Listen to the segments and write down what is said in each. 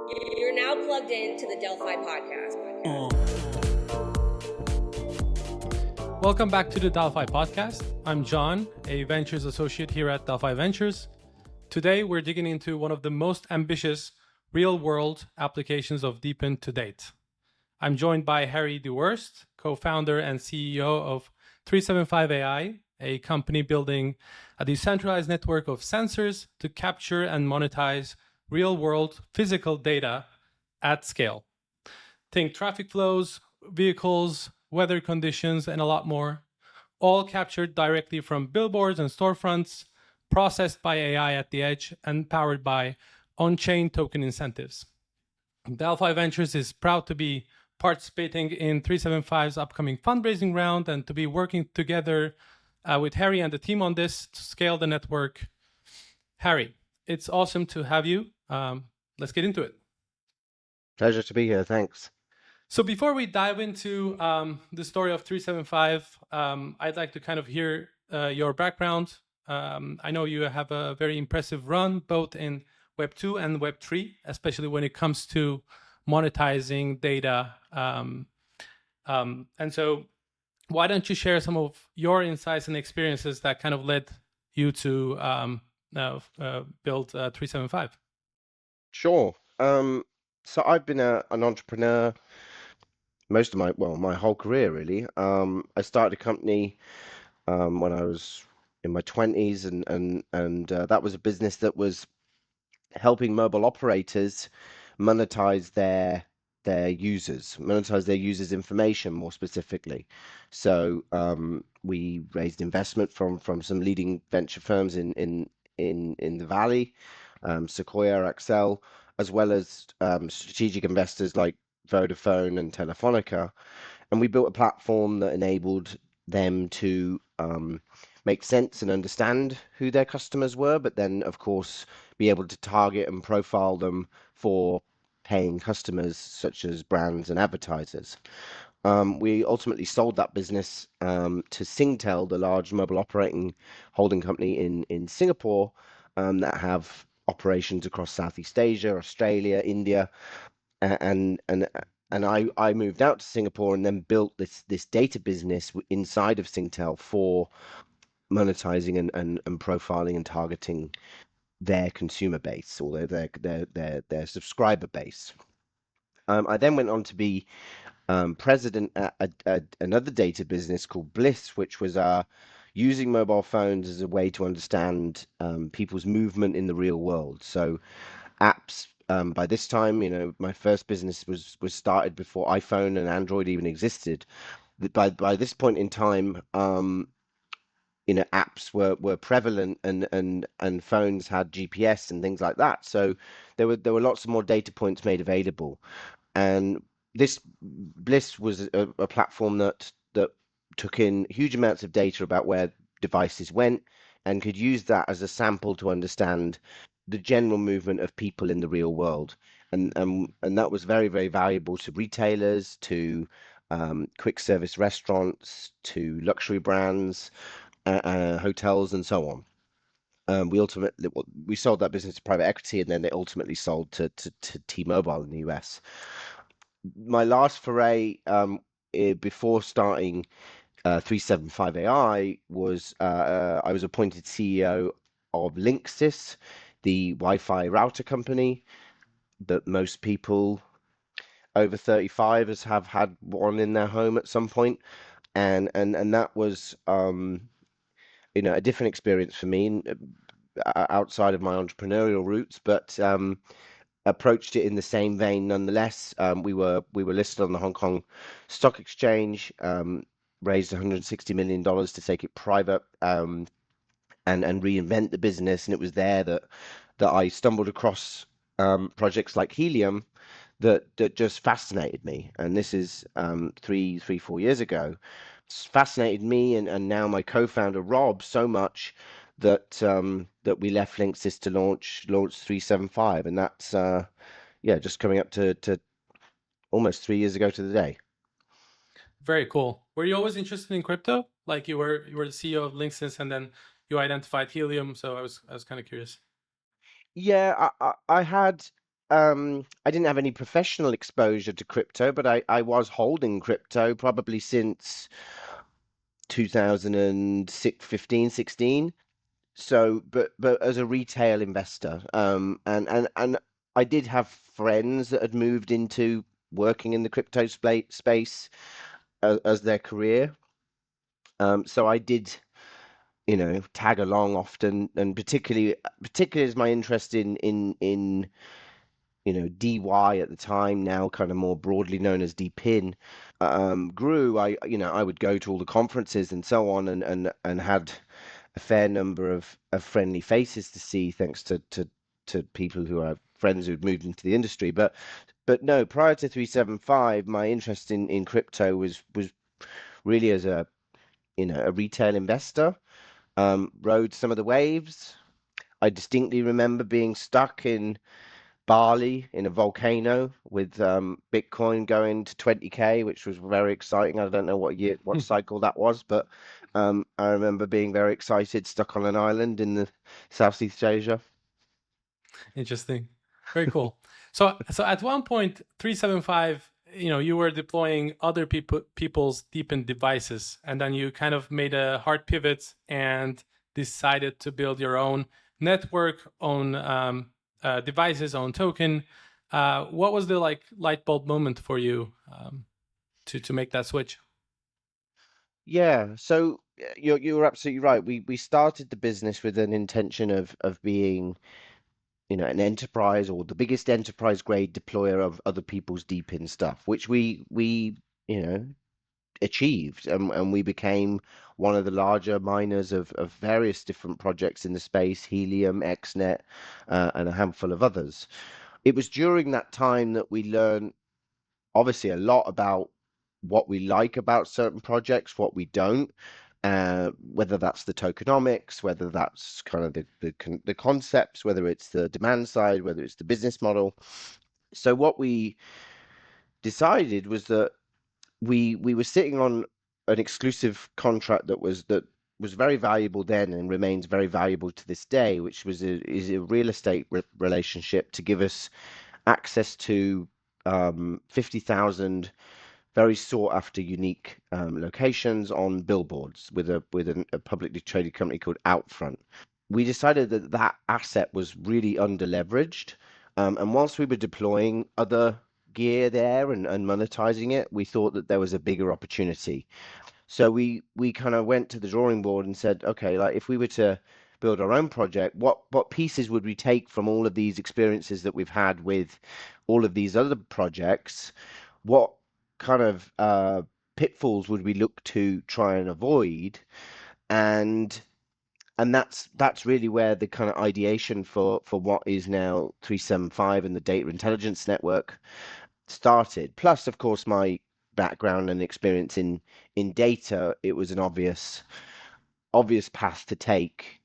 You're now plugged into the Delphi podcast. Welcome back to the Delphi podcast. I'm John, a ventures associate here at Delphi Ventures. Today, we're digging into one of the most ambitious real-world applications of DePIN to date. I'm joined by Harry Dewhirst, co-founder and CEO of 375 AI, a company building a decentralized network of sensors to capture and monetize real-world physical data at scale. Think traffic flows, vehicles, weather conditions, and a lot more, all captured directly from billboards and storefronts, processed by AI at the edge, and powered by on-chain token incentives. Delphi Ventures is proud to be participating in 375's upcoming fundraising round and to be working together with Harry and the team on this to scale the network. Harry, it's awesome to have you. Let's get into it. Pleasure to be here. Thanks. So before we dive into the story of 375, I'd like to kind of hear your background. I know you have a very impressive run, both in Web2 and Web3, especially when it comes to monetizing data. And so why don't you share some of your insights and experiences that kind of led you to build 375? Sure. So I've been an entrepreneur most of my whole career, really. I started a company when I was in my 20s, and that was a business that was helping mobile operators monetize their users' information more specifically. So we raised investment from some leading venture firms in the Valley, Sequoia, Accel, as well as strategic investors like Vodafone and Telefonica, and we built a platform that enabled them to make sense and understand who their customers were, but then, of course, be able to target and profile them for paying customers, such as brands and advertisers. We ultimately sold that business to Singtel, the large mobile operating holding company in Singapore, that have operations across Southeast Asia, Australia, India, and I moved out to Singapore and then built this data business inside of Singtel for monetizing and profiling and targeting their consumer base or their subscriber base. I then went on to be president at another data business called Bliss, which was using mobile phones as a way to understand people's movement in the real world. So apps. By this time, my first business was started before iPhone and Android even existed. By this point in time, apps were prevalent and phones had GPS and things like that. So there were lots of more data points made available, and this Bliss was a platform that took in huge amounts of data about where devices went and could use that as a sample to understand the general movement of people in the real world, and that was very, very valuable to retailers, to quick service restaurants, to luxury brands, hotels, and so on. We sold that business to private equity, and then they ultimately sold to T-Mobile in the US. My last foray before starting 375 AI was I was appointed CEO of Linksys, the Wi-Fi router company that most people over 35 have had one in their home at some point, and that was a different experience for me outside of my entrepreneurial roots, but approached it in the same vein nonetheless. We were listed on the Hong Kong Stock Exchange, raised $160 million to take it private, and reinvent the business. And it was there that I stumbled across projects like Helium that just fascinated me. And this is 4 years ago. It's fascinated me and now my co-founder Rob so much that that we left Linksys to launch 375, and that's just coming up to almost 3 years ago to the day. Very cool. Were you always interested in crypto? Like you were the CEO of Linksys, and then you identified Helium. So I was kind of curious. Yeah, I had I didn't have any professional exposure to crypto, but I was holding crypto probably since 2006, 15, 16. So, but as a retail investor, and I did have friends that had moved into working in the crypto space as their career. So I did, tag along often, and particularly as my interest in DY at the time, now kind of more broadly known as DePIN, grew. I would go to all the conferences and so on, and had a fair number of friendly faces to see, thanks to people who are friends who'd moved into the industry. But no, prior to 375, my interest in crypto was really as a retail investor. Rode some of the waves. I distinctly remember being stuck in Bali in a volcano with Bitcoin going to 20K, which was very exciting. I don't know what cycle that was, but I remember being very excited, stuck on an island in the Southeast Asia. Interesting. Very cool. So at one point, 375, you were deploying other people's DePIN devices, and then you kind of made a hard pivot and decided to build your own network, own devices, own token. What was the light bulb moment for you to make that switch? Yeah, so you're absolutely right. We started the business with an intention of being, an enterprise, or the biggest enterprise grade deployer of other people's DePIN stuff, which we you know achieved, and we became one of the larger miners of various different projects in the space, Helium, XNet, and a handful of others. It was during that time that we learned obviously a lot about what we like about certain projects, what we don't, whether that's the tokenomics, whether that's kind of the concepts, whether it's the demand side, whether it's the business model. So what we decided was that we were sitting on an exclusive contract that was very valuable then and remains very valuable to this day, which is a real estate relationship to give us access to 50,000 very sought after unique locations on billboards with a publicly traded company called Outfront. We decided that that asset was really under leveraged, and whilst we were deploying other gear there and monetizing it, we thought that there was a bigger opportunity. So we kind of went to the drawing board and said, okay, like if we were to build our own project, what pieces would we take from all of these experiences that we've had with all of these other projects? What kind of pitfalls would we look to try and avoid? And that's really where the kind of ideation for what is now 375 and the data intelligence network started. Plus, of course, my background and experience in data, it was an obvious path to take,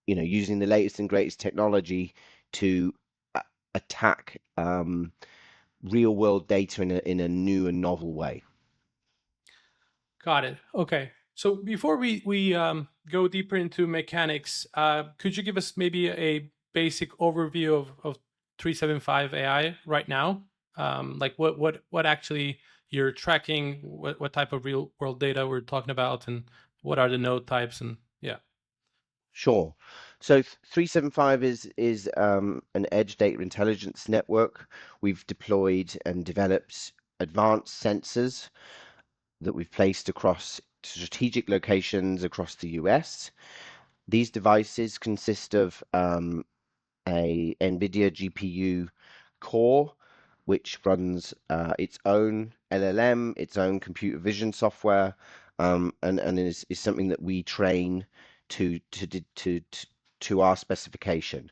using the latest and greatest technology to attack real world data in a new and novel way. Got it. Okay. So before we go deeper into mechanics, could you give us maybe a basic overview of 375 AI right now? Like what actually you're tracking, what type of real world data we're talking about, and what are the node types, and yeah. Sure. So 375 is an edge data intelligence network. We've deployed and developed advanced sensors that we've placed across strategic locations across the US. These devices consist of a NVIDIA GPU core, which runs its own LLM, its own computer vision software, and is something that we train to to our specification.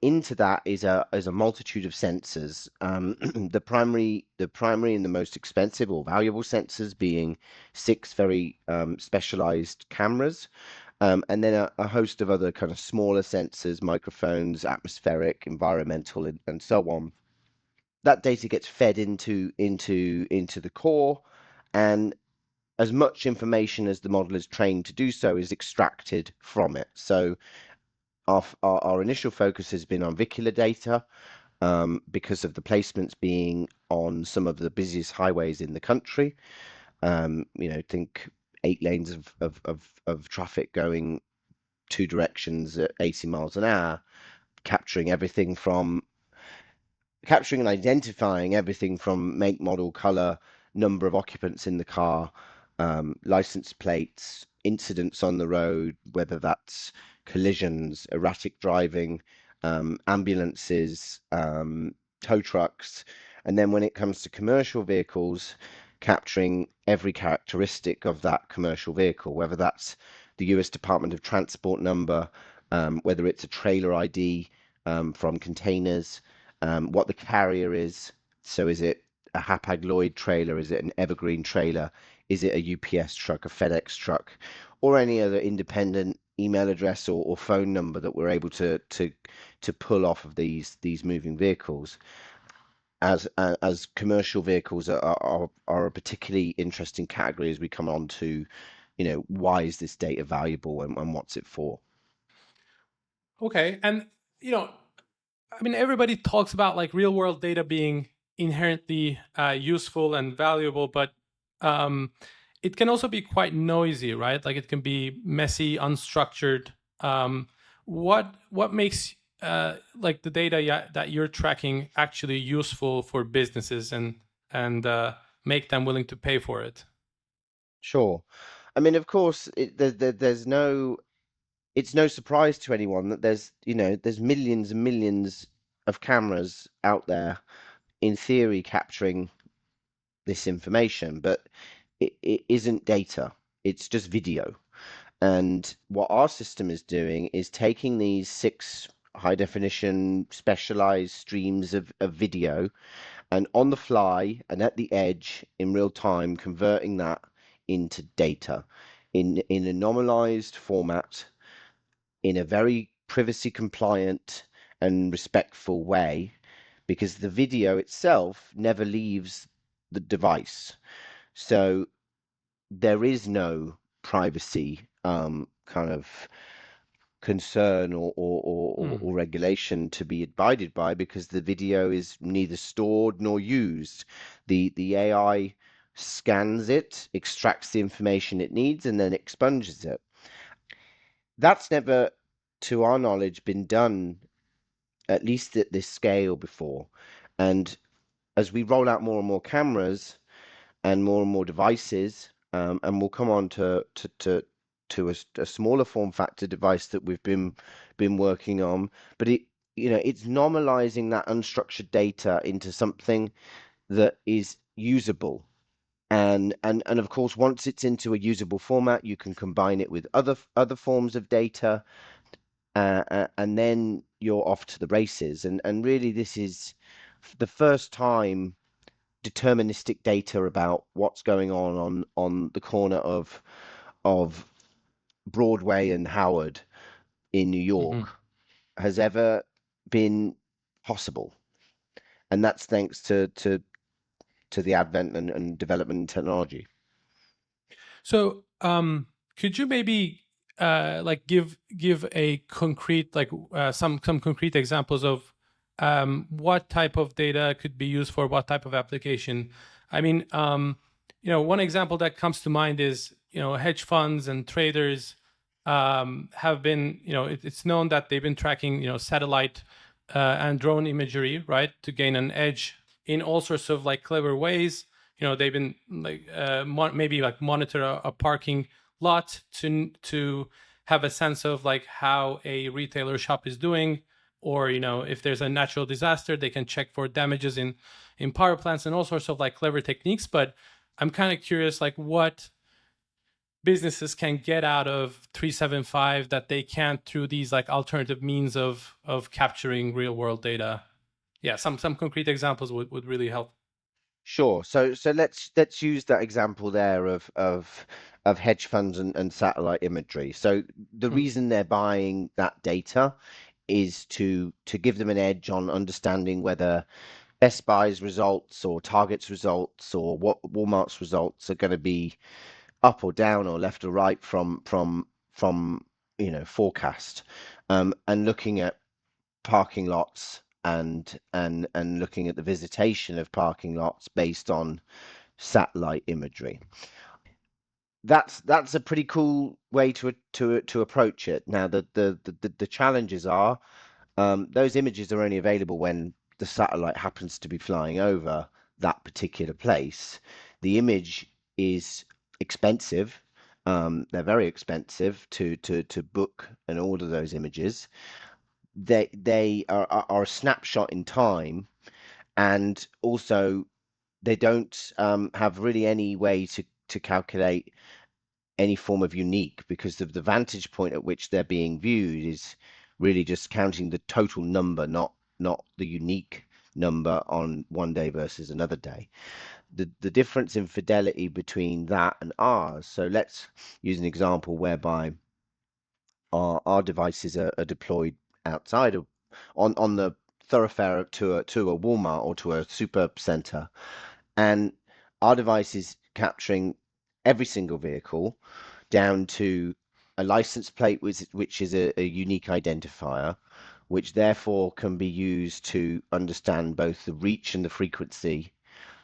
Into that is a multitude of sensors. The primary and the most expensive or valuable sensors being six very specialized cameras, and then a host of other kind of smaller sensors, microphones, atmospheric, environmental, and so on. That data gets fed into the core, and as much information as the model is trained to do so is extracted from it. So our initial focus has been on vehicular data, because of the placements being on some of the busiest highways in the country. Think 8 lanes of traffic going two directions at 80 miles an hour, capturing and identifying everything from make, model, color, number of occupants in the car, license plates, incidents on the road, whether that's collisions, erratic driving, ambulances, tow trucks. And then when it comes to commercial vehicles, capturing every characteristic of that commercial vehicle, whether that's the US Department of Transport number, whether it's a trailer ID from containers, what the carrier is. So is it a Hapag-Lloyd trailer? Is it an Evergreen trailer? Is it a UPS truck, a FedEx truck, or any other independent email address or phone number that we're able to pull off of these moving vehicles? As commercial vehicles are a particularly interesting category as we come on to, why is this data valuable and what's it for? Okay, and I mean, everybody talks about like real world data being inherently useful and valuable, but it can also be quite noisy, right? Like it can be messy, unstructured. What makes like the data that you're tracking actually useful for businesses and make them willing to pay for it? Sure. I mean, of course, it's no surprise to anyone that there's millions and millions of cameras out there in theory capturing this information, but it isn't data. It's just video. And what our system is doing is taking these 6 high definition specialized streams of video and on the fly and at the edge in real time converting that into data in a normalized format in a very privacy compliant and respectful way, because the video itself never leaves the device. So there is no privacy kind of concern or regulation to be abided by, because the video is neither stored nor used. The AI scans it, extracts the information it needs, and then expunges it. That's never, to our knowledge, been done, at least at this scale before. And as we roll out more and more cameras and more devices, and we'll come on to a smaller form factor device that we've been working on, but it's normalizing that unstructured data into something that is usable. And of course, once it's into a usable format, you can combine it with other forms of data, and then you're off to the races. And really, this is the first time deterministic data about what's going on the corner of Broadway and Howard in New York has ever been possible. And that's thanks to the advent and development in technology. So, could you maybe like give a concrete some concrete examples of what type of data could be used for what type of application? I mean, one example that comes to mind is hedge funds and traders have been it's known that they've been tracking satellite and drone imagery, right, to gain an edge in all sorts of like clever ways. They've been like maybe like monitor a parking lot to have a sense of like how a retailer shop is doing, or if there's a natural disaster, they can check for damages in power plants and all sorts of like clever techniques. But I'm kind of curious, like what businesses can get out of 375 that they can't through these like alternative means of capturing real world data. Yeah, some concrete examples would really help. Sure. So let's use that example there of hedge funds and satellite imagery. So the reason they're buying that data is to give them an edge on understanding whether Best Buy's results or Target's results or what Walmart's results are going to be up or down or left or right from forecast, and looking at parking lots and looking at the visitation of parking lots based on satellite imagery. That's a pretty cool way to approach it. Now the challenges are those images are only available when the satellite happens to be flying over that particular place. The image is expensive. They're very expensive to book and order those images. They are a snapshot in time, and also they don't have really any way to calculate any form of unique, because of the vantage point at which they're being viewed is really just counting the total number, not the unique number on one day versus another day. The difference in fidelity between that and ours. So let's use an example whereby our devices are deployed outside of on the thoroughfare to a Walmart or to a super center, and our device is capturing every single vehicle down to a license plate, which is a unique identifier, which therefore can be used to understand both the reach and the frequency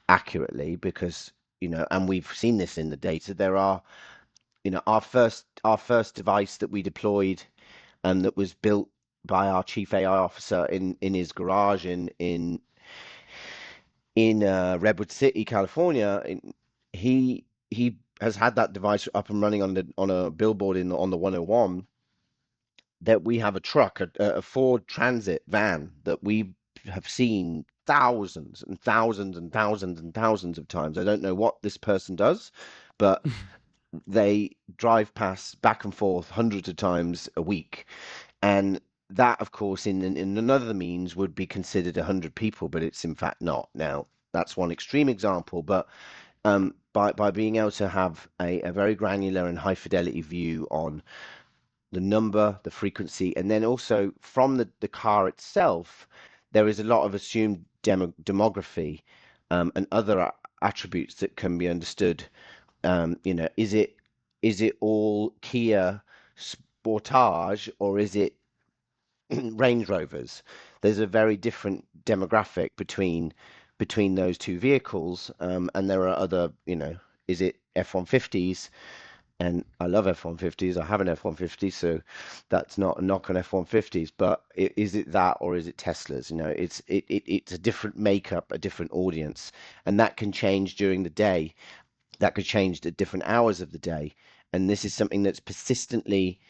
accurately, because and we've seen this in the data. There are, our first device that we deployed and that was built by our chief AI officer in his garage in Redwood City, California. He has had that device up and running on a billboard on the 101. That we have a truck, a Ford Transit van that we have seen thousands and thousands and thousands and thousands of times. I don't know what this person does, but they drive past back and forth hundreds of times a week. And that, of course, in another means would be considered 100 people, but it's in fact not. Now, that's one extreme example, but by being able to have a very granular and high fidelity view on the number, the frequency, and then also from the car itself, there is a lot of assumed demography and other attributes that can be understood. Is it all Kia Sportage, or is it Range Rovers? There's a very different demographic between those two vehicles, and there are other, is it F-150s? And I love F-150s. I have an F-150, so that's not a knock on F-150s. But is it that, or is it Teslas? It's a different makeup, a different audience, and that can change during the day. That could change at different hours of the day. And this is something that's persistently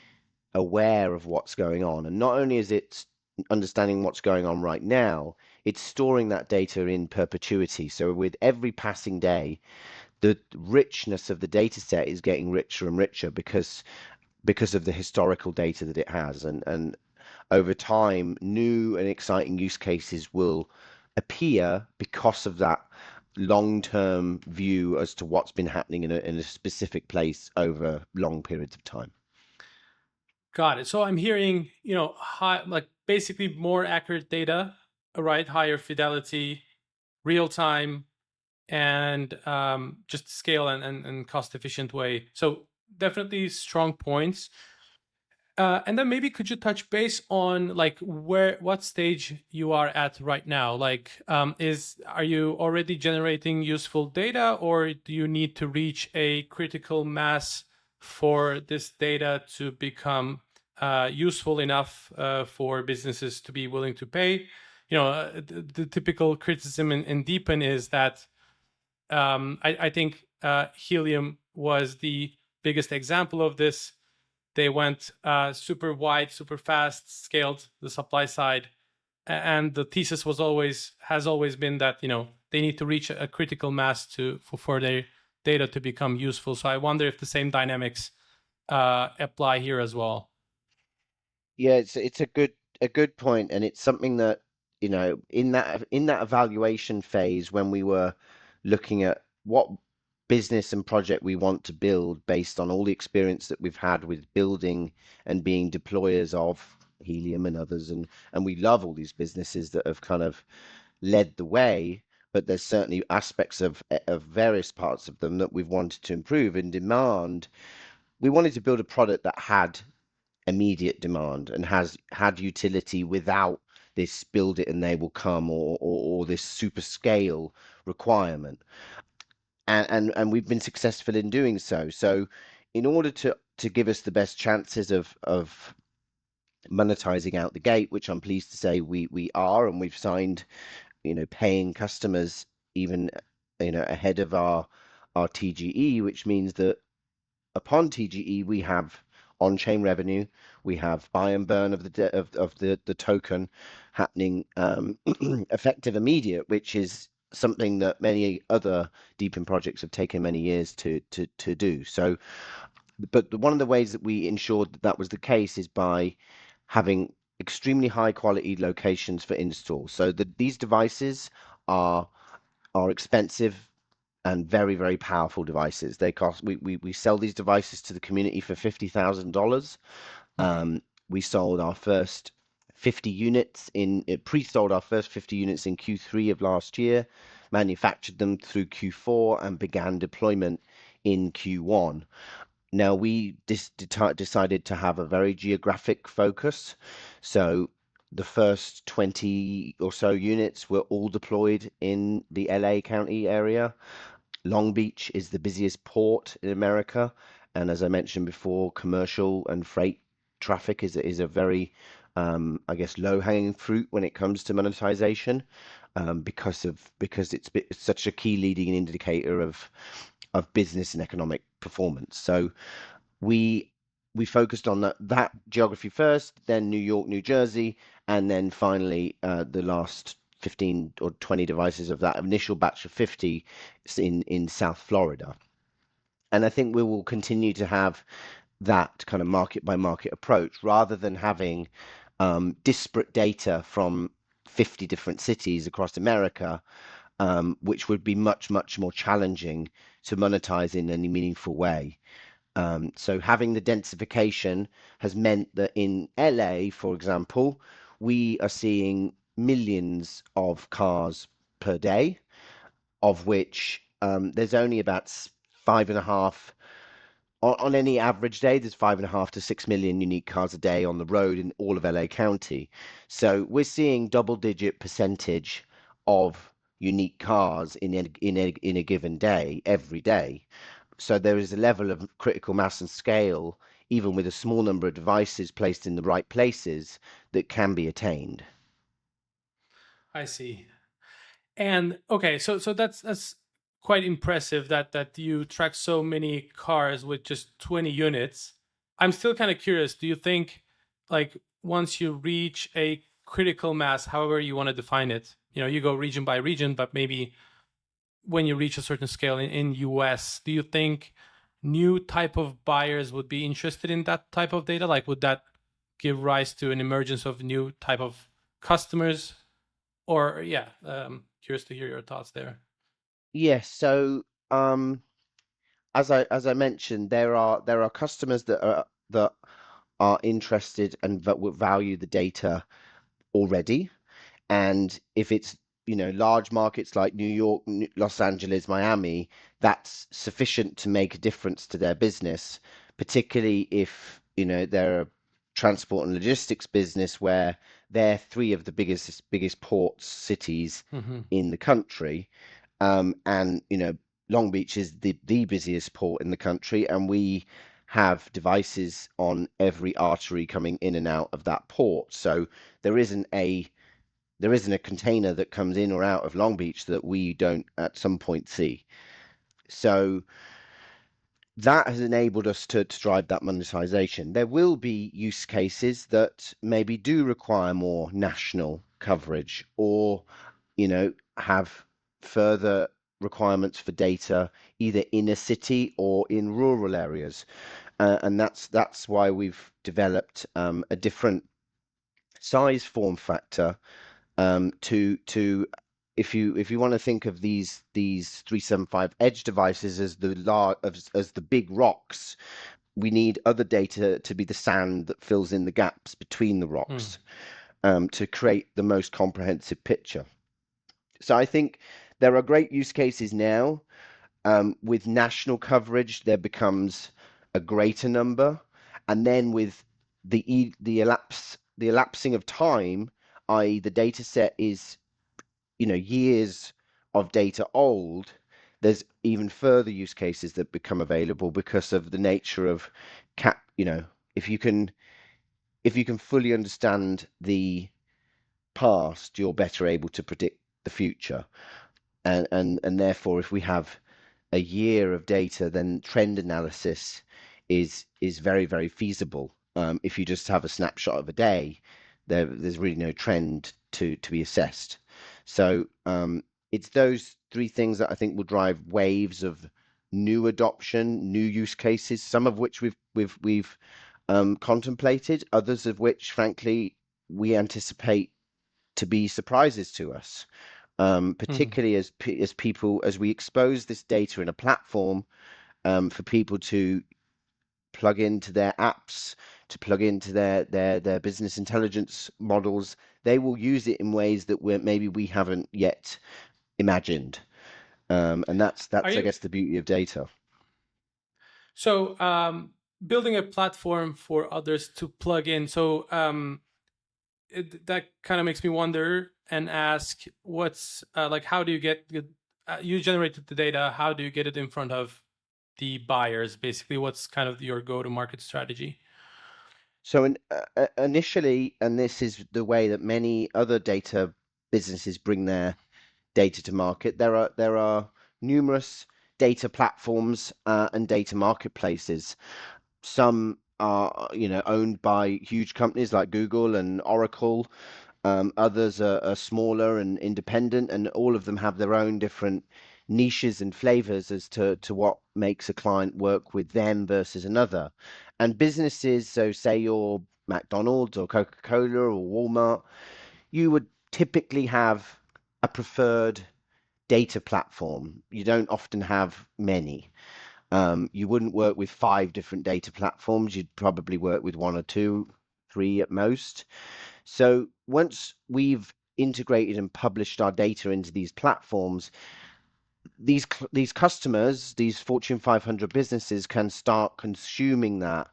aware of what's going on. And not only is it understanding what's going on right now, it's storing that data in perpetuity. So with every passing day, the richness of the data set is getting richer and richer because of the historical data that it has. And over time, new and exciting use cases will appear because of that long-term view as to what's been happening in a specific place over long periods of time. Got it. So I'm hearing, high, like basically more accurate data, right? Higher fidelity, real time, and just scale and cost efficient way. So definitely strong points. And then maybe could you touch base on like what stage you are at right now? Like, are you already generating useful data, or do you need to reach a critical mass for this data to become useful enough for businesses to be willing to pay? The typical criticism in DePIN is that I think Helium was the biggest example of this. They went super wide, super fast, scaled the supply side, and the thesis has always been that they need to reach a critical mass for their data to become useful. So I wonder if the same dynamics apply here as well. Yeah, it's a good point, and it's something that in that evaluation phase, when we were looking at what business and project we want to build based on all the experience that we've had with building and being deployers of Helium and others, and we love all these businesses that have kind of led the way, but there's certainly aspects of various parts of them that we've wanted to improve. In demand, we wanted to build a product that had immediate demand and had utility without this build it and they will come, or this super scale requirement. And we've been successful in doing so. So in order to give us the best chances of monetizing out the gate, which I'm pleased to say we are, and we've signed, paying customers even, ahead of our TGE, which means that upon TGE we have on-chain revenue, we have buy and burn of the token happening, effective immediate, which is something that many other DePIN projects have taken many years to do. So, but one of the ways that we ensured that that was the case is by having extremely high quality locations for install. So these devices are expensive and very, very powerful devices. They cost, we sell these devices to the community for $50,000. We sold our first 50 units pre-sold our first 50 units in Q3 of last year, manufactured them through Q4 and began deployment in Q1. Now we decided to have a very geographic focus. So the first 20 or so units were all deployed in the LA County area. Long Beach is the busiest port in America, and as I mentioned before, commercial and freight traffic is a very, I guess, low-hanging fruit when it comes to monetization, because it's such a key leading indicator of business and economic performance. So we focused on that geography first, then New York, New Jersey, and then finally the last 15 or 20 devices of that initial batch of 50 in South Florida. And I think we will continue to have that kind of market by market approach rather than having disparate data from 50 different cities across America, which would be much, much more challenging to monetize in any meaningful way. So having the densification has meant that in LA, for example, we are seeing millions of cars per day, of which there's only about 5.5 on any average day. There's 5.5 to 6 million unique cars a day on the road in all of LA County. So we're seeing double-digit percentage of unique cars in a given day every day. So there is a level of critical mass and scale, even with a small number of devices placed in the right places, that can be attained. I see. And okay, so that's quite impressive that you track so many cars with just 20 units. I'm still kind of curious. Do you think, like, once you reach a critical mass, however you want to define it, you go region by region, but maybe when you reach a certain scale in US, do you think new type of buyers would be interested in that type of data? Like, would that give rise to an emergence of new type of customers? Or yeah, curious to hear your thoughts there. Yes. So as I mentioned, there are customers that are interested and that would value the data already. And if it's, large markets like New York, Los Angeles, Miami, that's sufficient to make a difference to their business, particularly if, they're a transport and logistics business where they're three of the biggest ports cities in the country. And, Long Beach is the busiest port in the country, and we have devices on every artery coming in and out of that port. So there isn't a container that comes in or out of Long Beach that we don't at some point see. So that has enabled us to drive that monetization. There will be use cases that maybe do require more national coverage, or, have further requirements for data either in a city or in rural areas. And that's why we've developed a different size form factor, to if you want to think of these 375 edge devices as the big rocks, we need other data to be the sand that fills in the gaps between the rocks, to create the most comprehensive picture. So I think there are great use cases now. With national coverage, there becomes a greater number, and then with the elapsing of time, i.e. the data set is, years of data old, there's even further use cases that become available because of the nature of if you can fully understand the past, you're better able to predict the future. And therefore, if we have a year of data, then trend analysis is very, very feasible. If you just have a snapshot of a day, there's really no trend to be assessed. So it's those three things that I think will drive waves of new adoption, new use cases, some of which we've contemplated, others of which, frankly, we anticipate to be surprises to us, Mhm. particularly as people, as we expose this data in a platform, for people to plug into their apps, to plug into their business intelligence models. They will use it in ways that maybe we haven't yet imagined, and Are that's I you guess the beauty of data. so building a platform for others to plug in? So that kind of makes me wonder and ask, what's like, how do you you generated the data? How do you get it in front of the buyers? Basically, what's kind of your go-to-market strategy? So initially, and this is the way that many other data businesses bring their data to market. There are numerous data platforms and data marketplaces. Some are, owned by huge companies like Google and Oracle. Others are smaller and independent, and all of them have their own different niches and flavors as to what makes a client work with them versus another. And businesses, so say you're McDonald's or Coca-Cola or Walmart, you would typically have a preferred data platform. You don't often have many. You wouldn't work with 5 different data platforms. You'd probably work with one or two, three at most. So once we've integrated and published our data into these platforms, these customers, these Fortune 500 businesses, can start consuming that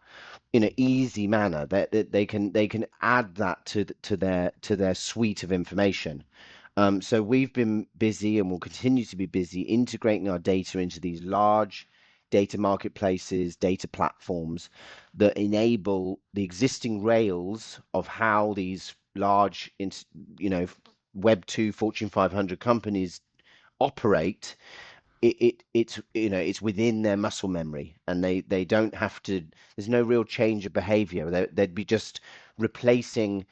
in an easy manner. That they can add that to their suite of information. So we've been busy and will continue to be busy integrating our data into these large data marketplaces, data platforms that enable the existing rails of how these large, Web2 Fortune 500 companies operate. It's within their muscle memory, and they don't have to. There's no real change of behavior. They'd be just replacing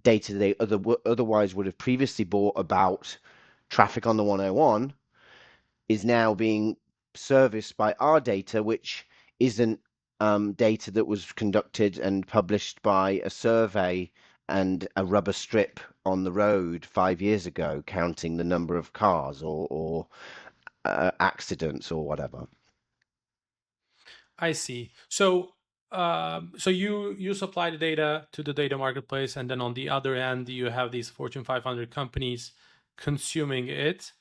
data they otherwise would have previously bought about traffic on the 101 is now being serviced by our data, which isn't data that was conducted and published by a survey and a rubber strip on the road 5 years ago, counting the number of cars or accidents or whatever. I see. So so you supply the data to the data marketplace, and then on the other end, you have these Fortune 500 companies consuming it.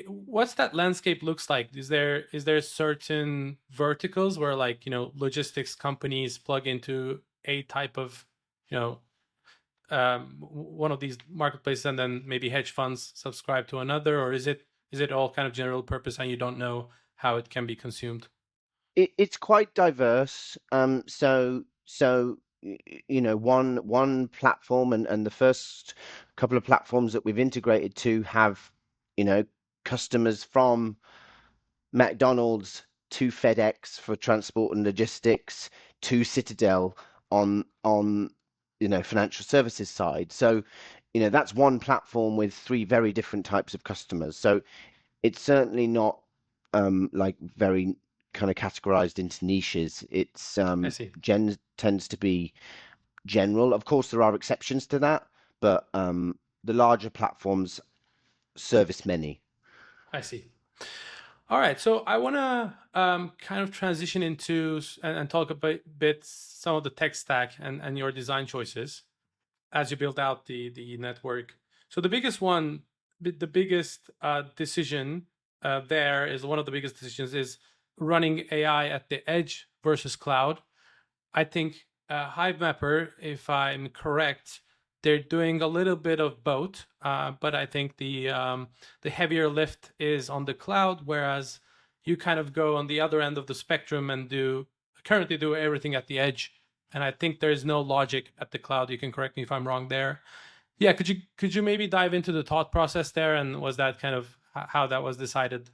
What's that landscape looks like? Is there certain verticals where, like, logistics companies plug into a type of, you know one of these marketplaces, and then maybe hedge funds subscribe to another, or is it all kind of general purpose and you don't know how it can be consumed? It's quite diverse. One platform and the first couple of platforms that we've integrated to have, customers from McDonald's to FedEx for transport and logistics to Citadel on financial services side. So, that's one platform with three very different types of customers. So it's certainly not like very kind of categorized into niches. It's I see. tends to be general. Of course, there are exceptions to that, but the larger platforms service many. I see. All right, so I want to kind of transition into and talk a bit some of the tech stack and your design choices as you build out the network. So the biggest one, the biggest decision there is one of the biggest decisions is running AI at the edge versus cloud. I think Hivemapper, if I'm correct, they're doing a little bit of both, but I think the heavier lift is on the cloud, whereas you kind of go on the other end of the spectrum and currently do everything at the edge. And I think there's no logic at the cloud. You can correct me if I'm wrong there. Yeah, could you maybe dive into the thought process there, and was that kind of how that was decided?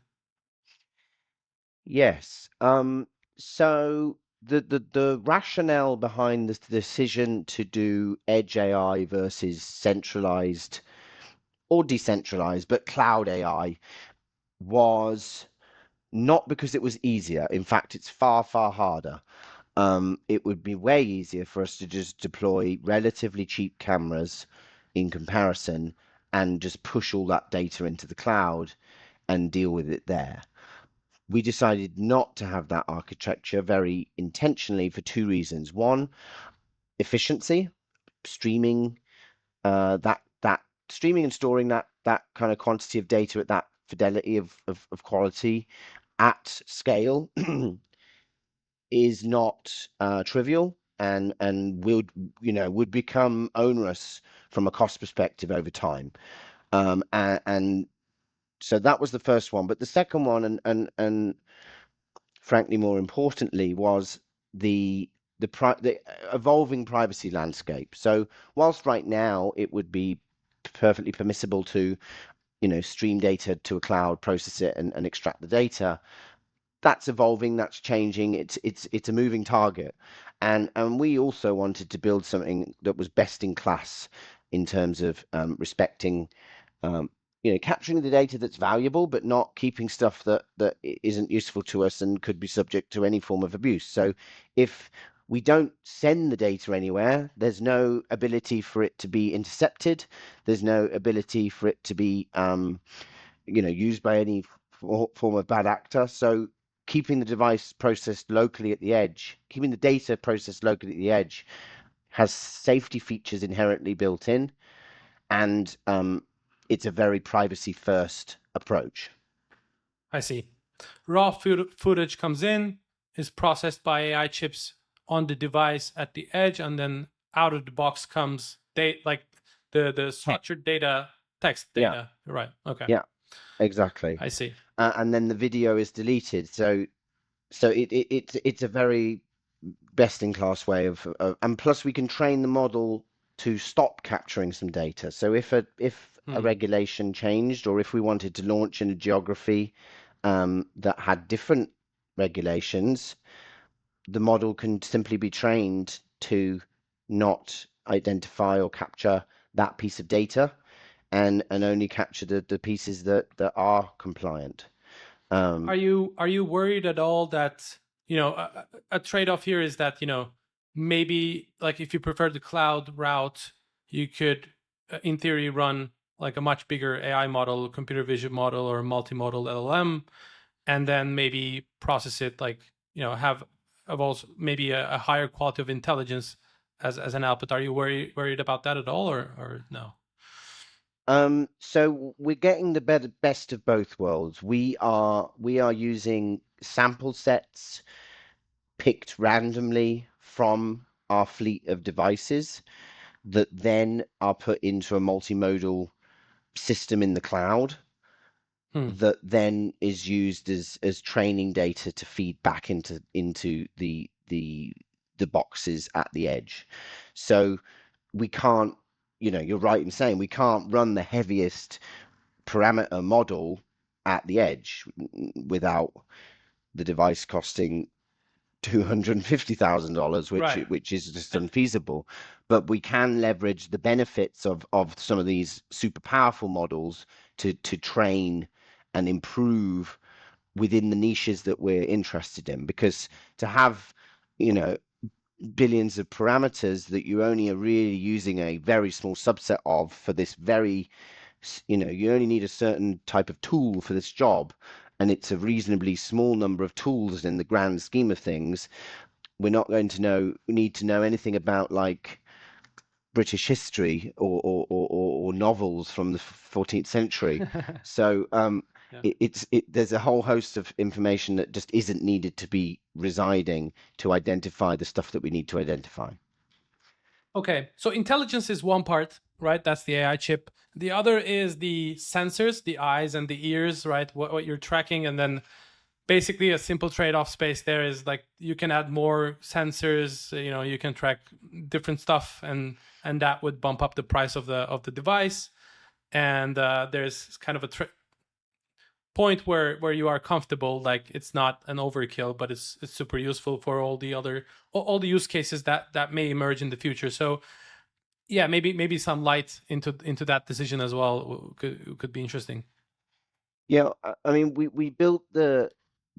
Yes. So the rationale behind the decision to do edge AI versus centralized or decentralized, but cloud AI was not because it was easier. In fact, it's far, far harder. It would be way easier for us to just deploy relatively cheap cameras in comparison and just push all that data into the cloud and deal with it there. We decided not to have that architecture very intentionally for two reasons. One, efficiency, streaming that streaming and storing that kind of quantity of data at that fidelity of quality at scale is not trivial and would become onerous from a cost perspective over time. And so that was the first one. But the second one, and frankly more importantly, was the evolving privacy landscape. So whilst right now it would be perfectly permissible to stream data to a cloud, process it, and extract the data, that's evolving, that's changing. It's a moving target, and we also wanted to build something that was best in class in terms of respecting capturing the data that's valuable, but not keeping stuff that isn't useful to us and could be subject to any form of abuse. So if we don't send the data anywhere, there's no ability for it to be intercepted. There's no ability for it to be used by any form of bad actor. So keeping the device processed locally at the edge, keeping the data processed locally at the edge has safety features inherently built in, and it's a very privacy first approach. I see. Raw footage comes in, is processed by AI chips on the device at the edge, and then out of the box comes like the structured data, text Yeah, data. Right. Okay. yeah, exactly. I see. And then the video is deleted. So it's a very best in class way and plus we can train the model to stop capturing some data. So if a regulation changed, or if we wanted to launch in a geography that had different regulations, the model can simply be trained to not identify or capture that piece of data and only capture the pieces that are compliant. Are you worried at all that a trade-off here is that maybe like if you prefer the cloud route, you could in theory run like a much bigger AI model, computer vision model, or multimodal LLM, and then maybe process it like have also maybe a higher quality of intelligence as an output. Are you worried about that at all, or no? So we're getting the best of both worlds. We are using sample sets picked randomly from our fleet of devices that then are put into a multimodal system in the cloud that then is used as training data to feed back into the boxes at the edge. So we can't, you're right in saying we can't run the heaviest parameter model at the edge without the device costing $250,000, Right. which is just unfeasible. But we can leverage the benefits of some of these super powerful models to train and improve within the niches that we're interested in. Because to have, billions of parameters that you only are really using a very small subset of for this very, you only need a certain type of tool for this job, and it's a reasonably small number of tools in the grand scheme of things. We're not going to need to know anything about like British history or novels from the 14th century. So Yeah. there's a whole host of information that just isn't needed to be residing to identify the stuff that we need to identify. Okay, so intelligence is one part, right? That's the AI chip. The other is the sensors, the eyes and the ears, right? What you're tracking, and then basically a simple trade-off space there is like you can add more sensors. You can track different stuff, and that would bump up the price of the device. And there's kind of a point where you are comfortable, like it's not an overkill, but it's super useful for all the use cases that may emerge in the future. So yeah, maybe some light into that decision as well could be interesting. Yeah, I mean, we built the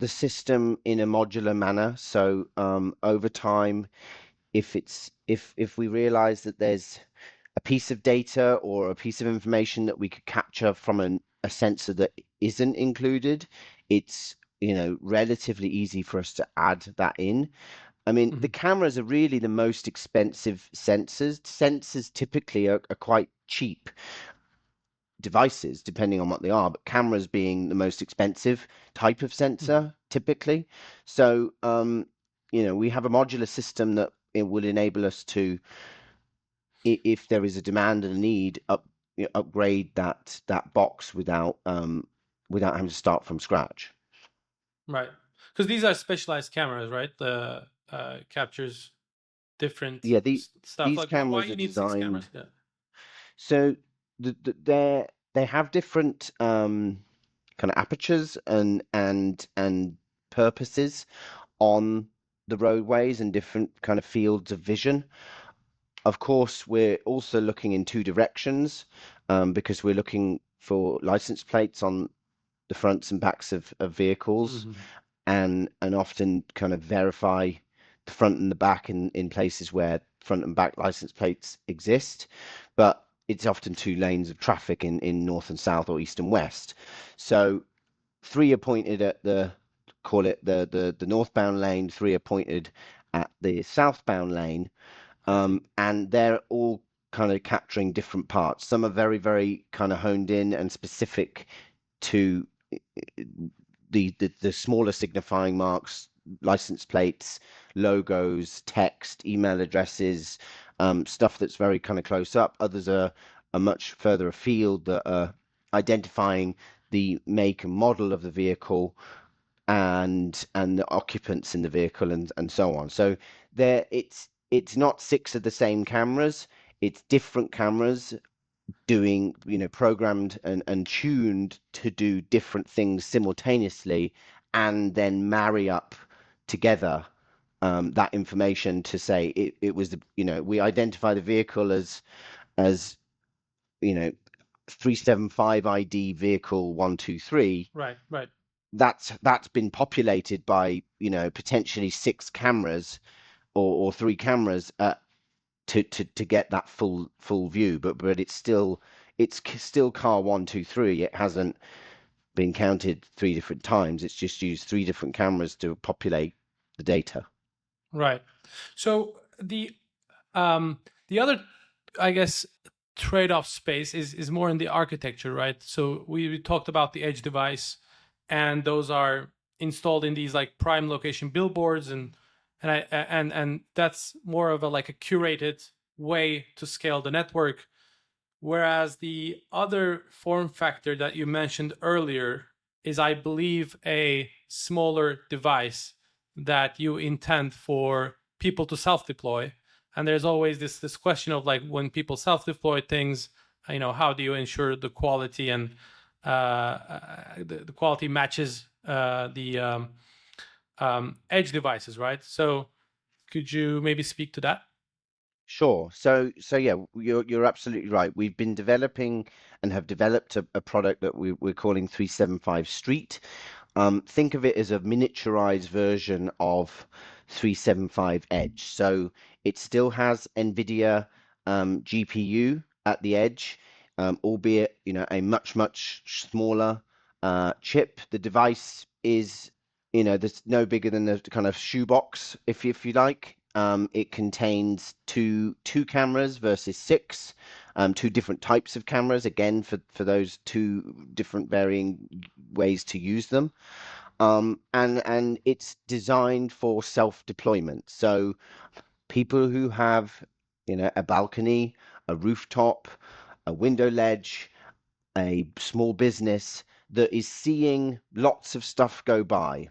system in a modular manner. So over time, if we realize that there's a piece of data or a piece of information that we could capture from a sensor that isn't included, it's relatively easy for us to add that in. I mean, the cameras are really the most expensive sensors. Sensors typically are quite cheap devices, depending on what they are, but cameras being the most expensive type of sensor typically. So, we have a modular system that it would enable us to, if there is a demand and a need, upgrade that box without having to start from scratch. Right, because these are specialized cameras, right? The captures different Yeah, stuff. these Like why cameras are you need six designed. cameras? Yeah. So they have different kind of apertures and purposes on the roadways and different kind of fields of vision. Of course, we're also looking in two directions because we're looking for license plates on the fronts and backs of vehicles and often kind of verify the front and the back in places where front and back license plates exist. But it's often two lanes of traffic in north and south or east and west. So three are pointed at call it the northbound lane, three are pointed at the southbound lane, and they're all kind of capturing different parts. Some are very, very kind of honed in and specific to the smaller signifying marks, license plates, logos, text, email addresses, stuff that's very kind of close up. Others are much further afield that are identifying the make and model of the vehicle and the occupants in the vehicle and so on. So there it's not six of the same cameras, it's different cameras doing, programmed and tuned to do different things simultaneously and then marry up together that information to say it was we identify the vehicle as 375 ID vehicle 123. Right. That's been populated by potentially six cameras or three cameras to get that full view, but it's still car 123. It hasn't been counted three different times. It's just used three different cameras to populate the data. Right. So the other, I guess, trade-off space is more in the architecture, right? So we talked about the edge device, and those are installed in these like prime location billboards, and that's more of a like a curated way to scale the network. Whereas the other form factor that you mentioned earlier is, I believe, a smaller device that you intend for people to self-deploy. And there's always this question of like when people self-deploy things, how do you ensure the quality and the quality matches the edge devices, right? So could you maybe speak to that? Sure. So yeah, you're absolutely right. We've been developing and have developed a product that we're calling 375 Street. Think of it as a miniaturized version of 375 Edge. So it still has NVIDIA GPU at the edge, albeit a much smaller chip. The device is there's no bigger than the kind of shoebox, if you like. It contains two cameras versus six, two different types of cameras, again, for those two different varying ways to use them. And it's designed for self-deployment. So people who have a balcony, a rooftop, a window ledge, a small business that is seeing lots of stuff go by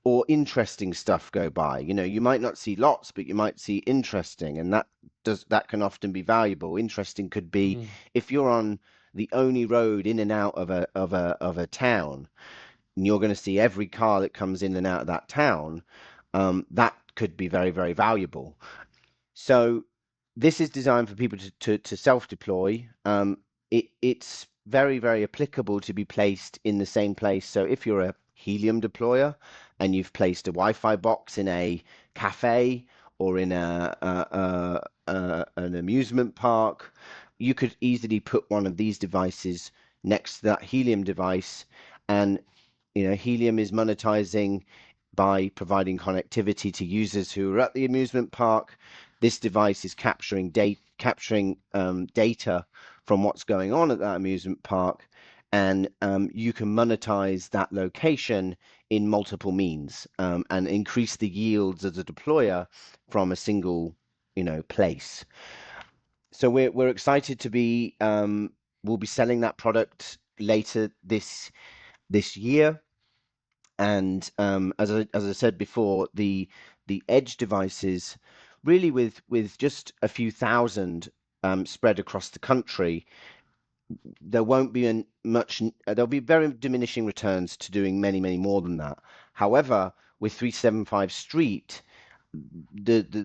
or interesting stuff go by. You might not see lots, but you might see interesting, and that can often be valuable. Interesting could be Mhm. if you're on the only road in and out of a town, and you're going to see every car that comes in and out of that town. That could be very, very valuable. So this is designed for people to self-deploy. It's very, very applicable to be placed in the same place. So if you're a Helium deployer and you've placed a Wi-Fi box in a cafe or in an amusement park, you could easily put one of these devices next to that Helium device, and Helium is monetizing by providing connectivity to users who are at the amusement park. This device is capturing data from what's going on at that amusement park, and you can monetize that location in multiple means, and increase the yields as a deployer from a single place. So we're excited to be we'll be selling that product later this year. And as I said before, the edge devices, really with just a few thousand spread across the country, there won't be there'll be very diminishing returns to doing many more than that. However, with 375 Street,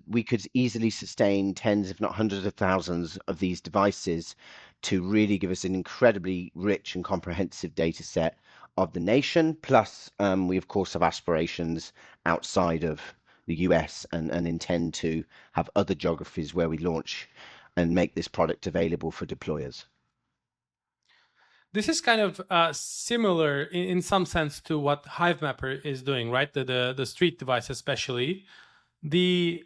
we could easily sustain tens, if not hundreds of thousands of these devices to really give us an incredibly rich and comprehensive data set of the nation. Plus, we of course have aspirations outside of the US, and intend to have other geographies where we launch and make this product available for deployers. This is kind of similar in some sense to what Hivemapper is doing, right? The street device, especially. The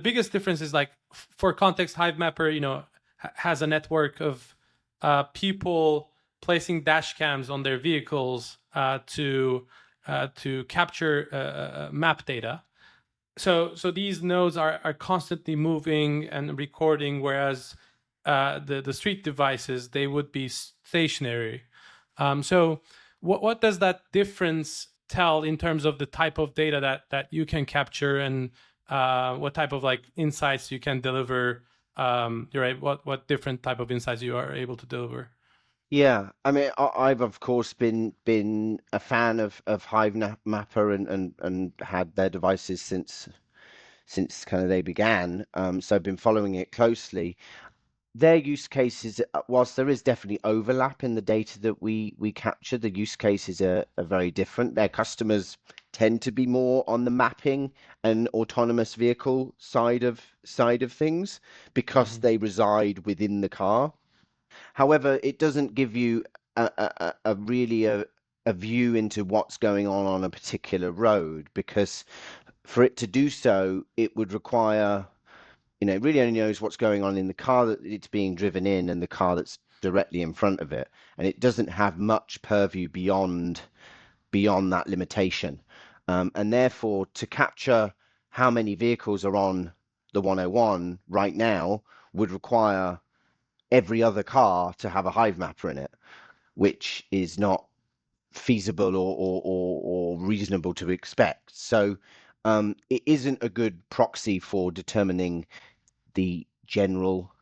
biggest difference is, like, for context, Hivemapper, has a network of people placing dash cams on their vehicles to capture map data. So these nodes are constantly moving and recording, whereas the street devices, they would be stationary. So what does that difference tell in terms of the type of data that you can capture, and what type of insights you can deliver? Right, what different type of insights you are able to deliver? Yeah, I mean, I've of course been a fan of Hivemapper, and had their devices since kind of they began. So I've been following it closely. Their use cases, whilst there is definitely overlap in the data that we capture, the use cases are very different. Their customers tend to be more on the mapping and autonomous vehicle side of things, because Mhm. they reside within the car. However, it doesn't give you a really a view into what's going on a particular road, because for it to do so, it would require, it really only knows what's going on in the car that it's being driven in and the car that's directly in front of it. And it doesn't have much purview beyond that limitation. And therefore, to capture how many vehicles are on the 101 right now would require every other car to have a Hivemapper in it, which is not feasible or reasonable to expect. So it isn't a good proxy for determining the general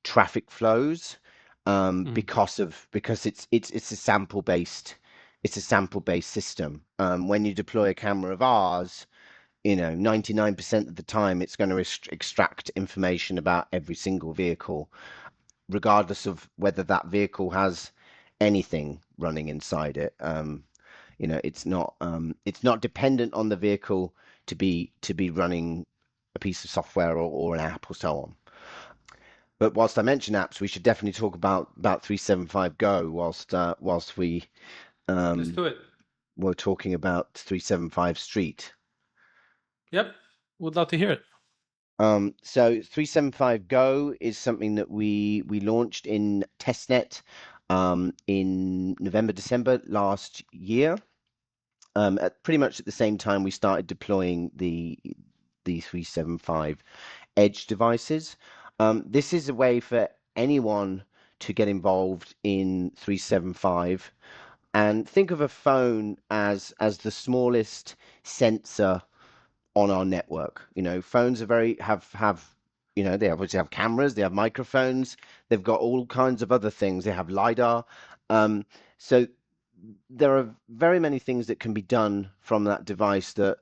traffic flows, Mhm. because it's a sample based system. When you deploy a camera of ours, 99% of the time it's going to extract information about every single vehicle, regardless of whether that vehicle has anything running inside it. It's not dependent on the vehicle to be running a piece of software or an app or so on. But whilst I mention apps, we should definitely talk about 375 Go whilst we Let's um, do it. were talking about 375 Street. Yep, would love to hear it. So 375 Go is something that we launched in testnet in November, December last year. At pretty much at the same time we started deploying the 375 edge devices. This is a way for anyone to get involved in 375 and think of a phone as the smallest sensor on our network. Phones are they obviously have cameras, they have microphones, they've got all kinds of other things. They have LiDAR. So there are very many things that can be done from that device that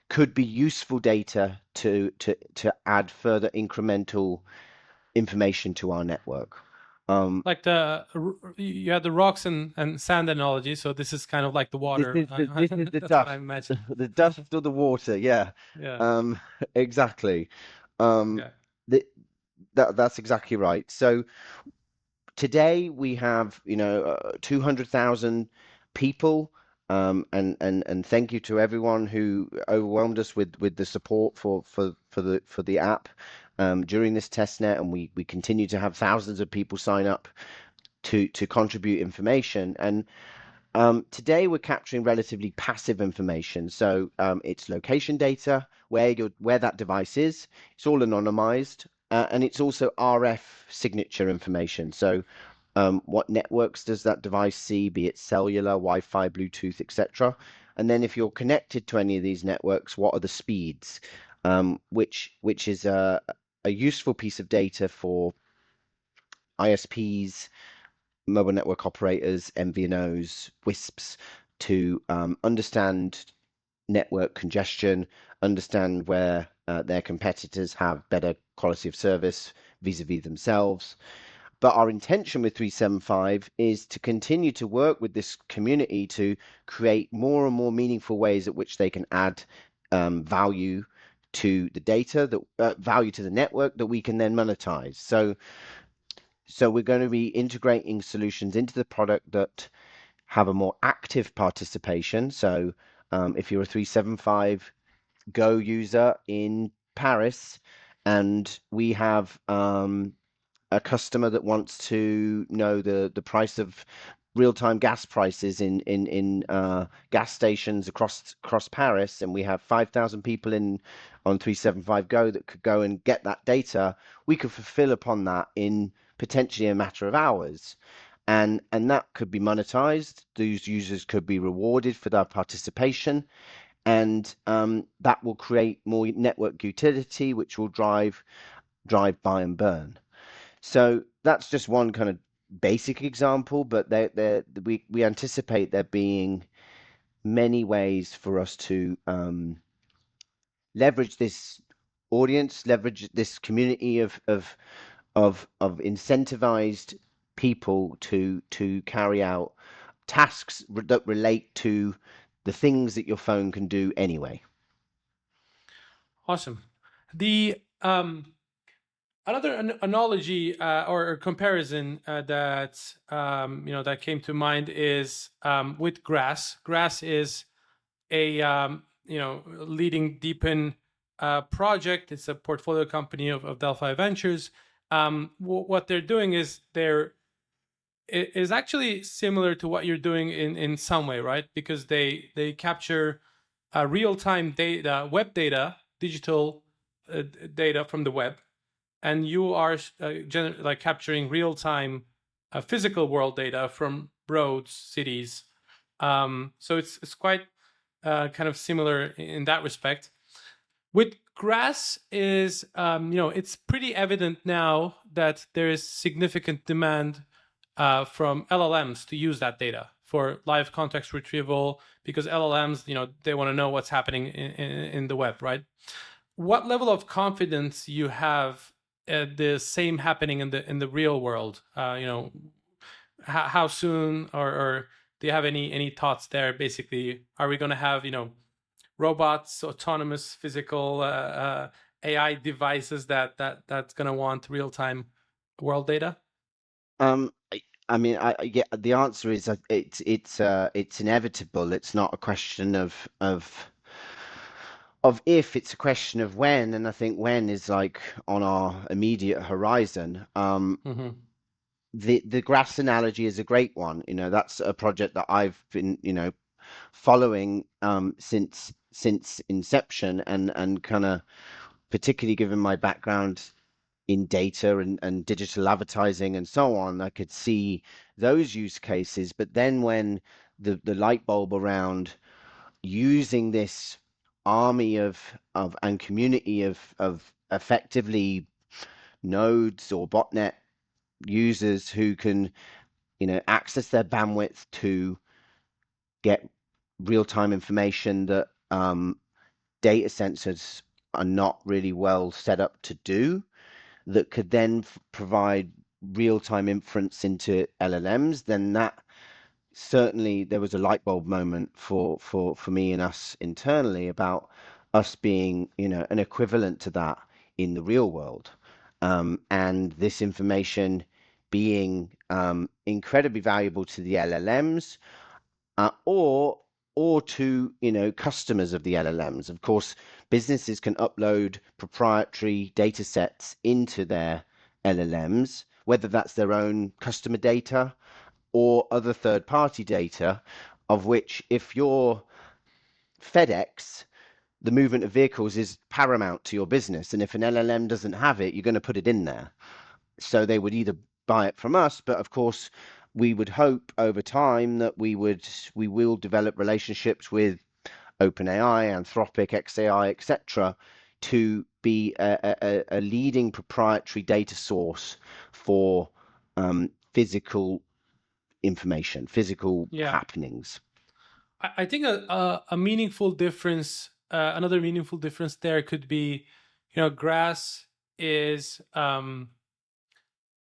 could be useful data to add further incremental information to our network. Like you had the rocks and sand analogy, so this is kind of like the This water. is the That's what I dust, imagine. the dust or the water. Yeah, Yeah. um, exactly. Um, Okay. the, that's exactly right. So today we have 200,000 people, and thank you to everyone who overwhelmed us with the support for the app during this test net, and we continue to have thousands of people sign up to contribute information. And today we're capturing relatively passive information, so it's location data, where that device is. It's all anonymized, and it's also RF signature information. So what networks does that device see, be it cellular, Wi-Fi, Bluetooth, etc. And then if you're connected to any of these networks, what are the speeds? Which is a useful piece of data for ISPs, mobile network operators, MVNOs, WISPs to understand network congestion, understand where their competitors have better quality of service vis-a-vis themselves. But our intention with 375 is to continue to work with this community to create more and more meaningful ways at which they can add value to the data, that value to the network that we can then monetize. So we're going to be integrating solutions into the product that have a more active participation. So if you're a 375 Go user in Paris and we have a customer that wants to know the price of real-time gas prices in gas stations across Paris, and we have 5,000 people in on 375 Go that could go and get that data, we could fulfill upon that in potentially a matter of hours. And that could be monetized. Those users could be rewarded for their participation, and that will create more network utility, which will drive buy and burn. So that's just one kind of basic example, but we anticipate there being many ways for us to leverage this audience, leverage this community of incentivized people to carry out tasks that relate to the things that your phone can do anyway. Awesome. The another analogy or comparison that came to mind is with Grass. Grass is a leading DePIN project. It's a portfolio company of Delphi Ventures. What they're doing is it is actually similar to what you're doing in some way, right? Because they capture real-time data, web data, digital data from the web, and you are like capturing real-time physical world data from roads, cities. So it's quite kind of similar in that respect. With Grass is it's pretty evident now that there is significant demand from LLMs to use that data for live context retrieval, because LLMs they want to know what's happening in the web, right? What level of confidence you have the same happening in the real world? How soon, or do you have any thoughts there? Basically, are we going to have robots, autonomous physical AI devices that's going to want real time world data? I mean, yeah, the answer is it's inevitable. It's not a question of if, it's a question of when, and I think when is like on our immediate horizon. Mm-hmm. The grass analogy is a great one. That's a project that I've been following since inception, and kind of particularly given my background in data and digital advertising and so on, I could see those use cases. But then when the light bulb around using this army of and community of effectively nodes or botnet users who can, access their bandwidth to get real-time information that data centers are not really well set up to do, that could then provide real-time inference into LLMs, then that certainly there was a light bulb moment for me and us internally about us being, an equivalent to that in the real world, and this information being incredibly valuable to the LLMs, or to customers of the LLMs. Of course, businesses can upload proprietary data sets into their LLMs, whether that's their own customer data or other third-party data, of which, if you're FedEx, the movement of vehicles is paramount to your business, and if an LLM doesn't have it, you're going to put it in there. So they would either buy it from us, but of course we would hope over time that we will develop relationships with OpenAI, Anthropic, XAI, etc., to be a leading proprietary data source for physical information, physical Yeah, happenings. I think a meaningful difference, another meaningful difference there could be, Grass is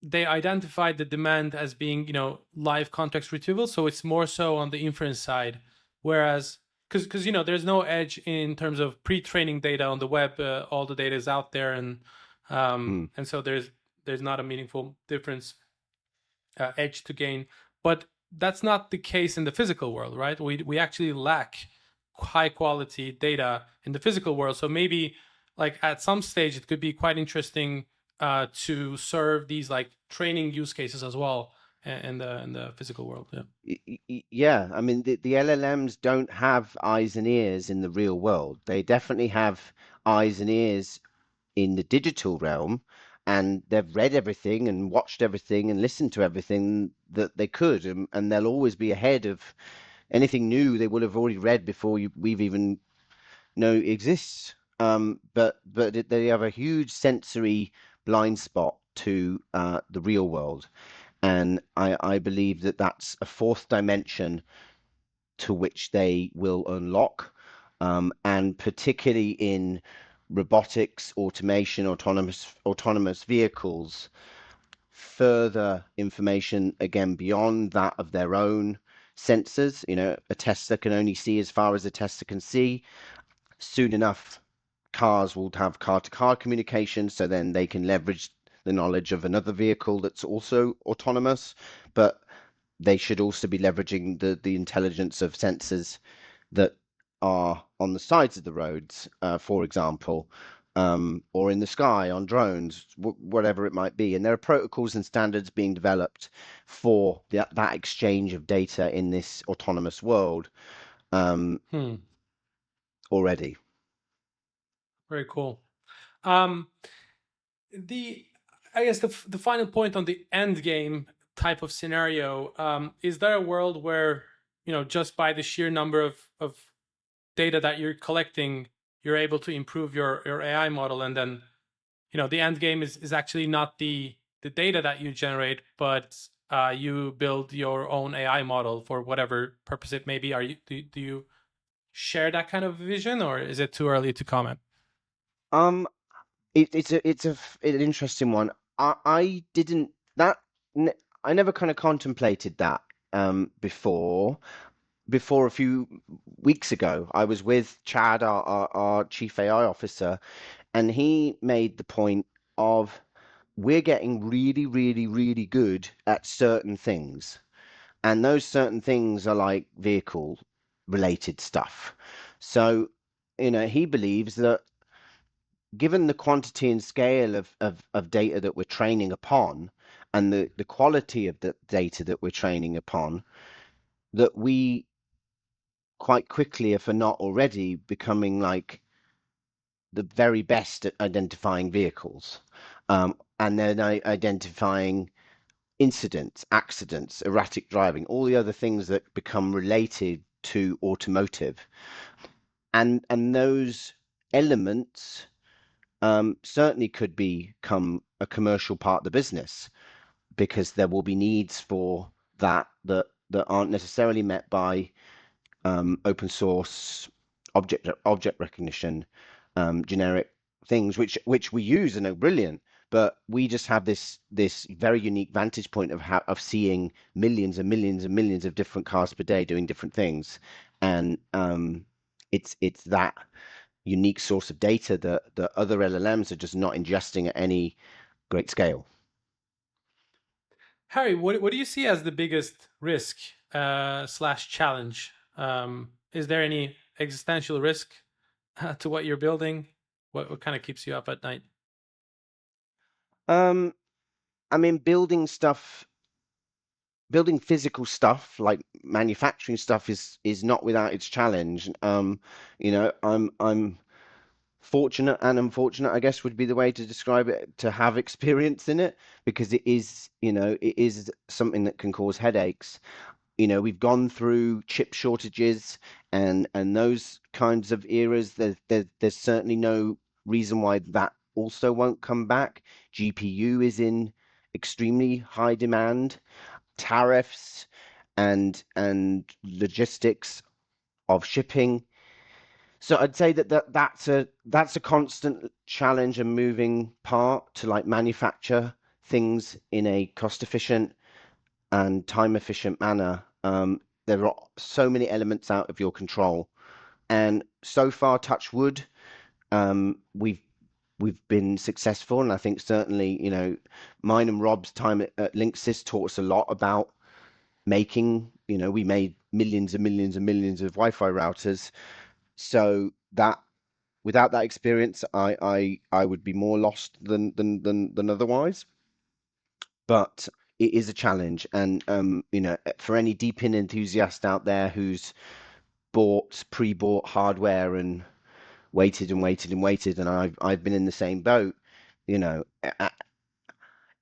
they identified the demand as being, live context retrieval, so it's more so on the inference side, whereas because there's no edge in terms of pre-training data on the web. All the data is out there, and so there's not a meaningful difference edge to gain. But that's not the case in the physical world, right? We actually lack high quality data in the physical world. So maybe like at some stage it could be quite interesting to serve these like training use cases as well in the physical world. Yeah. Yeah, I mean, the LLMs don't have eyes and ears in the real world. They definitely have eyes and ears in the digital realm, and they've read everything and watched everything and listened to everything that they could, and they'll always be ahead of anything new they will have already read before we've even know exists. But they have a huge sensory blind spot to the real world, and I believe that that's a fourth dimension to which they will unlock, and particularly in robotics, automation, autonomous vehicles, further information again beyond that of their own sensors. A Tesla can only see as far as a Tesla can see. Soon enough, cars will have car-to-car communication, so then they can leverage the knowledge of another vehicle that's also autonomous, but they should also be leveraging the intelligence of sensors that are on the sides of the roads, for example, or in the sky on drones, whatever it might be. And there are protocols and standards being developed for that exchange of data in this autonomous world already. Very cool. Um, the I guess the final point on the end game type of scenario, is there a world where just by the sheer number of data that you're collecting, you're able to improve your AI model, and then the end game is actually not the data that you generate, but you build your own AI model for whatever purpose it may be. Do you share that kind of vision, or is it too early to comment? Um, it's an interesting one. I didn't that I never kind of contemplated that before. Before a few weeks ago, I was with Chad, our chief AI officer, and he made the point of we're getting really, really, really good at certain things. And those certain things are like vehicle related stuff. So, he believes that given the quantity and scale of data that we're training upon, and the quality of the data that we're training upon, that we quite quickly, if we're not already, becoming like the very best at identifying vehicles, and then identifying incidents, accidents, erratic driving, all the other things that become related to automotive, and those elements certainly could become a commercial part of the business, because there will be needs for that aren't necessarily met by open source object recognition, generic things which we use and are brilliant. But we just have this very unique vantage point of seeing millions and millions and millions of different cars per day doing different things, and it's that unique source of data that other LLMs are just not ingesting at any great scale. Harry, what do you see as the biggest risk slash challenge? Is there any existential risk to what you're building? What kind of keeps you up at night? I mean, building physical stuff like manufacturing stuff is not without its challenge. I'm fortunate and unfortunate, I guess, would be the way to describe it, to have experience in it, because it is something that can cause headaches. We've gone through chip shortages and those kinds of eras. There's certainly no reason why that also won't come back. GPU is in extremely high demand. Tariffs and logistics of shipping. So I'd say that's a constant challenge and moving part to like manufacture things in a cost efficient and time efficient manner. There are so many elements out of your control, and so far, touch wood, we've been successful, and I think certainly mine and Rob's time at Linksys taught us a lot about making. We made millions and millions and millions of Wi-Fi routers, so that without that experience, I would be more lost than otherwise. But it is a challenge, and for any DePIN enthusiast out there who's pre-bought hardware and waited and waited and waited, and I've been in the same boat.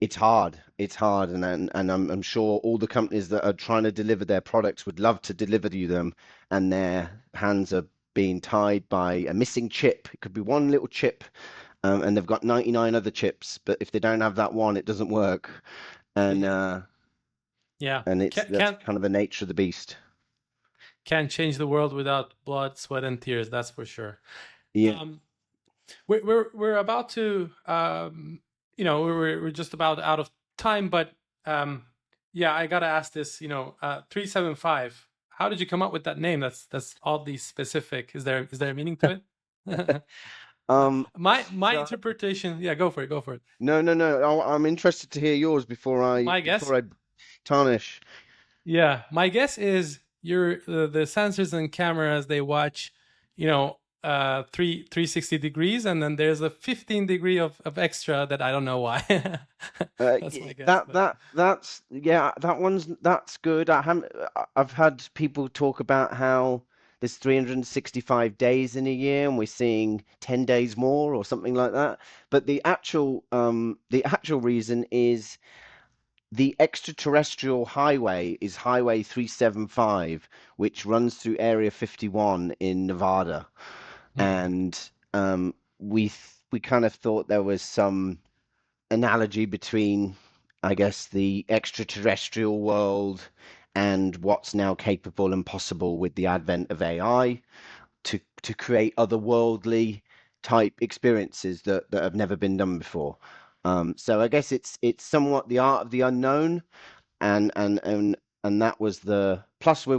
It's hard. It's hard, and I'm sure all the companies that are trying to deliver their products would love to deliver you them, and their hands are being tied by a missing chip. It could be one little chip, and they've got 99 other chips, but if they don't have that one, it doesn't work. And yeah, and that's kind of the nature of the beast. Can't change the world without blood, sweat, and tears. That's for sure. Yeah. We're about to we're just about out of time, but yeah, I gotta ask this. 375. How did you come up with that name? That's oddly specific. Is there a meaning to it? My interpretation. Yeah, go for it. Go for it. No. I'm interested to hear yours before I tarnish. Yeah, my guess is the sensors and cameras, they watch 360 degrees, and then there's a 15 degree of extra that I don't know why. That's my guess. That's good. I've had people talk about how there's 365 days in a year and we're seeing 10 days more or something like that. But the actual reason is the extraterrestrial highway is Highway 375, which runs through Area 51 in Nevada. And we kind of thought there was some analogy between, I guess, the extraterrestrial world and what's now capable and possible with the advent of AI to create otherworldly type experiences that have never been done before. So I guess it's somewhat the art of the unknown, and that was the plus. We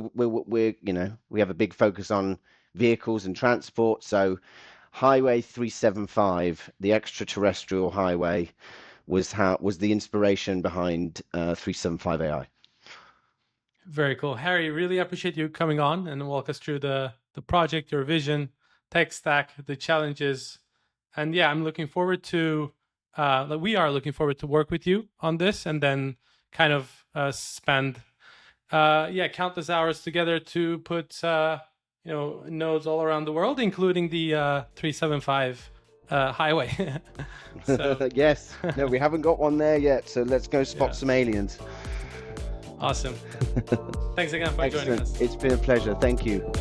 have a big focus on vehicles and transport. So Highway 375, the extraterrestrial highway, was the inspiration behind 375 AI. Very cool, Harry. Really appreciate you coming on and walk us through the project, your vision, tech stack, the challenges, and yeah, I'm looking forward to. We are looking forward to work with you on this, and then kind of spend countless hours together to put nodes all around the world, including the 375 highway. So Yes. No, we haven't got one there yet. So let's go spot Yeah. some aliens. Awesome. Thanks again for joining Excellent. us. It's been a pleasure. Thank you.